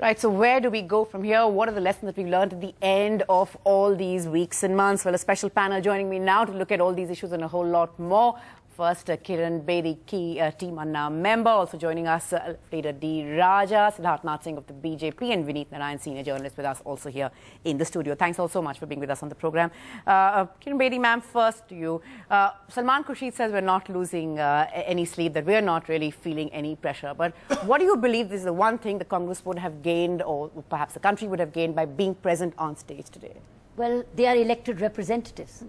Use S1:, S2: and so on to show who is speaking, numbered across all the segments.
S1: Right, so where do we go from here? What are the lessons that we've learned at the end of all these weeks and months? Well, a special panel joining me now to look at all these issues and a whole lot more. First, Kiran Bedi, key Team Anna member. Also joining us, Leader D. Raja, Siddharth Singh of the BJP, and Vineet Narayan, senior journalist, with us also here in the studio. Thanks all so much for being with us on the program. Kiran Bedi, ma'am, first to you. Salman Khurshid says we're not losing any sleep, that we're not really feeling any pressure. But what do you believe is the one thing the Congress would have gained, or perhaps the country would have gained, by being present on stage today?
S2: Well, they are elected representatives.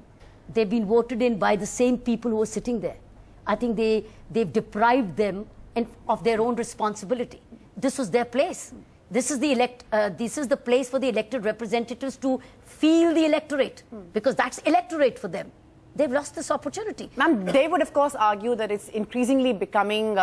S2: They've been voted in by the same people who are sitting there. I think they've deprived them of their own responsibility. This was their place. This is the place for the elected representatives to feel the electorate, because that's electorate for them. They've lost this opportunity.
S1: Ma'am, they would of course argue that it's increasingly becoming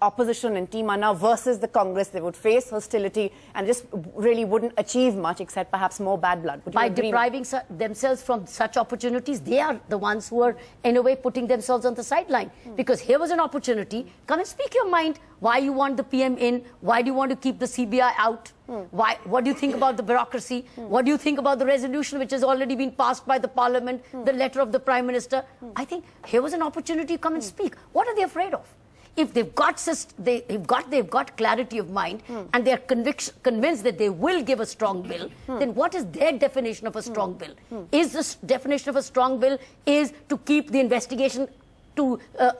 S1: opposition in Team Anna versus the Congress. They would face hostility and just really wouldn't achieve much except perhaps more bad blood.
S2: By depriving themselves from such opportunities, they are the ones who are in a way putting themselves on the sideline. Because here was an opportunity. Come and speak your mind. Why you want the PM in? Why do you want to keep the CBI out? What do you think about the bureaucracy? What do you think about the resolution which has already been passed by the Parliament, the letter of the Prime Minister? I think here was an opportunity to come and speak. What are they afraid of? If they've got clarity of mind and they are convinced that they will give a strong bill, then what is their definition of a strong bill? Is this definition of a strong bill is to keep the investigation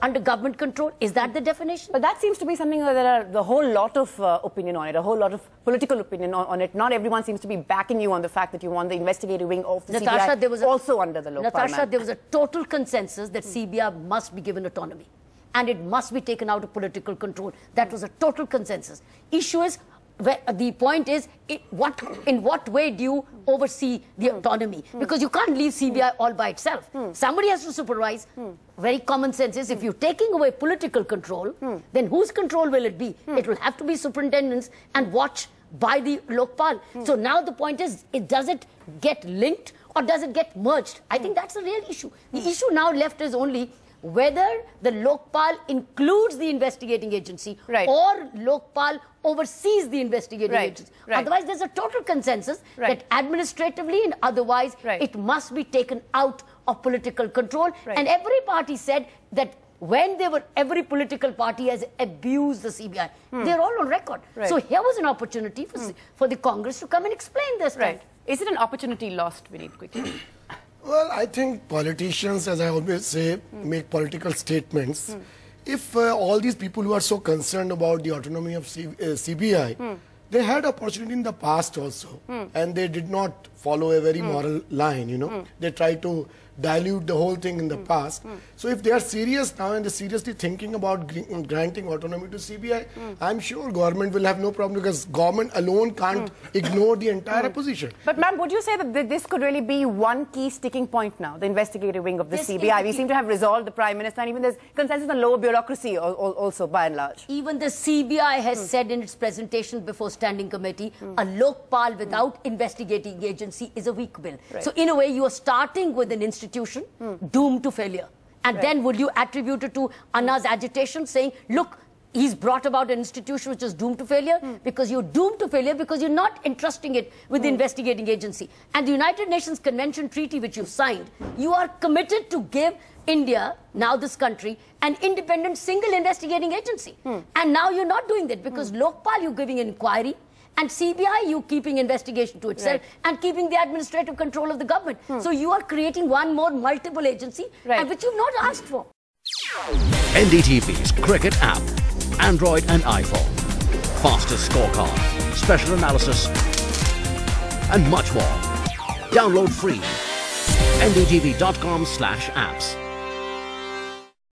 S2: under government control? Is that the definition?
S1: But that seems to be something that there are a whole lot of opinion on it, a whole lot of political opinion on it. Not everyone seems to be backing you on the fact that you want the investigative wing of the CBI also under the Lokpal Bill.
S2: Natasha, there was a total consensus that CBI must be given autonomy and it must be taken out of political control. That was a total consensus. Issue is, the point is, in what way do you oversee the autonomy? Because you can't leave CBI all by itself. Somebody has to supervise. Very common sense is, if you're taking away political control, then whose control will it be? It will have to be superintendents and watched by the Lokpal. So now the point is, does it get linked or does it get merged? I think that's the real issue. The issue now left is only whether the Lokpal includes the investigating agency or Lokpal oversees the investigating agency. Otherwise, there's a total consensus that administratively and otherwise it must be taken out of political control. And every party said that when every political party has abused the CBI. They're all on record. So here was an opportunity for the Congress to come and explain this.
S1: Is it an opportunity lost, Vineet, quickly?
S3: Well, I think politicians, as I always say, make political statements. If all these people who are so concerned about the autonomy of CBI, they had opportunity in the past also, and they did not follow a very moral line, you know. They tried to dilute the whole thing in the past. So if they are serious now and they're seriously thinking about granting autonomy to CBI, I'm sure government will have no problem, because government alone can't ignore the entire opposition.
S1: But ma'am, would you say that this could really be one key sticking point now, the investigative wing of the CBI? We seem to have resolved the Prime Minister, and even there's consensus on lower bureaucracy also by and large.
S2: Even the CBI has said in its presentation before Standing Committee, a Lokpal without investigating agency is a weak bill. So in a way, you are starting with an institution doomed to failure. And then would you attribute it to Anna's agitation, saying, look, he's brought about an institution which is doomed to failure? Because you're doomed to failure because you're not entrusting it with the investigating agency. And the United Nations Convention Treaty, which you've signed, you are committed to give India, now this country, an independent single investigating agency. And now you're not doing that, because Lokpal, you're giving an inquiry, and CBI, you keeping investigation to itself and keeping the administrative control of the government. So you are creating one more multiple agency, and which you've not asked for.
S4: NDTV's cricket app, Android and iPhone, fastest scorecard, special analysis, and much more. Download free. ndtv.com/apps.